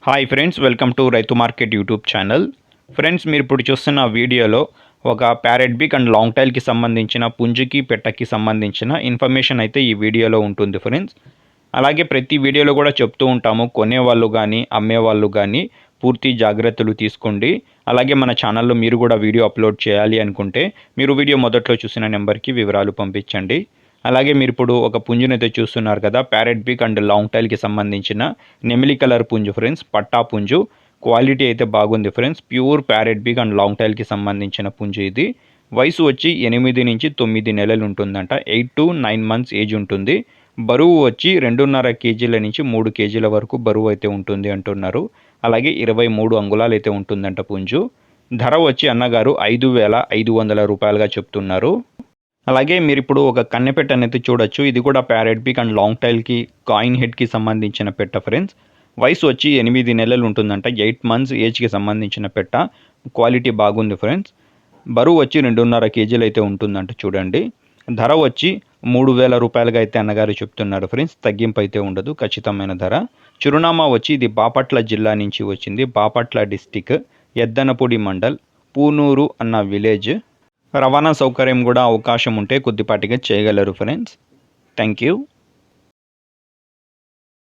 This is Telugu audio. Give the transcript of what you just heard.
హాయ్ ఫ్రెండ్స్, వెల్కమ్ టు రైతు మార్కెట్ యూట్యూబ్ ఛానల్. ఫ్రెండ్స్, మీరు ఇప్పుడు చూస్తున్న వీడియోలో ఒక ప్యారెట్ బిగ్ అండ్ లాంగ్ టైల్కి సంబంధించిన పుంజుకి పెట్టకి సంబంధించిన ఇన్ఫర్మేషన్ అయితే ఈ వీడియోలో ఉంటుంది ఫ్రెండ్స్. అలాగే ప్రతి వీడియోలో కూడా చెప్తూ ఉంటాము, కొనేవాళ్ళు కానీ అమ్మేవాళ్ళు కానీ పూర్తి జాగ్రత్తలు తీసుకోండి. అలాగే మన ఛానల్లో మీరు కూడా వీడియో అప్లోడ్ చేయాలి అనుకుంటే మీరు వీడియో మొదట్లో చూసిన నెంబర్కి వివరాలు పంపించండి. అలాగే మీరు ఇప్పుడు ఒక పుంజునైతే చూస్తున్నారు కదా, ప్యారెట్ బిగ్ అండ్ లాంగ్ టైల్కి సంబంధించిన నెమిలి కలర్ పుంజు ఫ్రెండ్స్, పట్టా పుంజు. క్వాలిటీ అయితే బాగుంది friends. Pure parrot big and long టైల్కి సంబంధించిన పుంజు ఇది. వయసు వచ్చి 8 నుంచి 9 నెలలు ఉంటుందంట. 8 to 9 months ఏజ్ ఉంటుంది. బరువు వచ్చి 2.5 కేజీల నుంచి 3 కేజీల వరకు బరువు అయితే ఉంటుంది అంటున్నారు. అలాగే 23 అంగుళాలు అయితే ఉంటుందంట పుంజు. ధర వచ్చి అన్నగారు 5,500 రూపాయలుగా చెప్తున్నారు. అలాగే మీరు ఇప్పుడు ఒక కన్నెపెట్ట అనేది చూడొచ్చు. ఇది కూడా ప్యారెట్ బిగ్ అండ్ లాంగ్ టైల్కి కాయిన్ హెడ్కి సంబంధించిన పెట్ట ఫ్రెండ్స్. వయసు వచ్చి 8 నెలలు ఉంటుందంట. 8 months ఏజ్కి సంబంధించిన పెట్ట. క్వాలిటీ బాగుంది ఫ్రెండ్స్. బరువు వచ్చి 2.5 కేజీలు అయితే ఉంటుందంట చూడండి. ధర వచ్చి 3,000 రూపాయలుగా అయితే అన్నగారు చెప్తున్నారు ఫ్రెండ్స్. తగ్గింపు అయితే ఉండదు, ఖచ్చితమైన ధర. చిరునామా వచ్చి ఇది బాపట్ల జిల్లా నుంచి వచ్చింది. బాపట్ల డిస్టిక్, ఎద్దనపూడి మండల్, పూనూరు అన్న విలేజ్. రవాణా సౌకర్యం కూడా అవకాశం ఉంటే కొద్దిపాటిగా చేయగలరు ఫ్రెండ్స్. Thank you.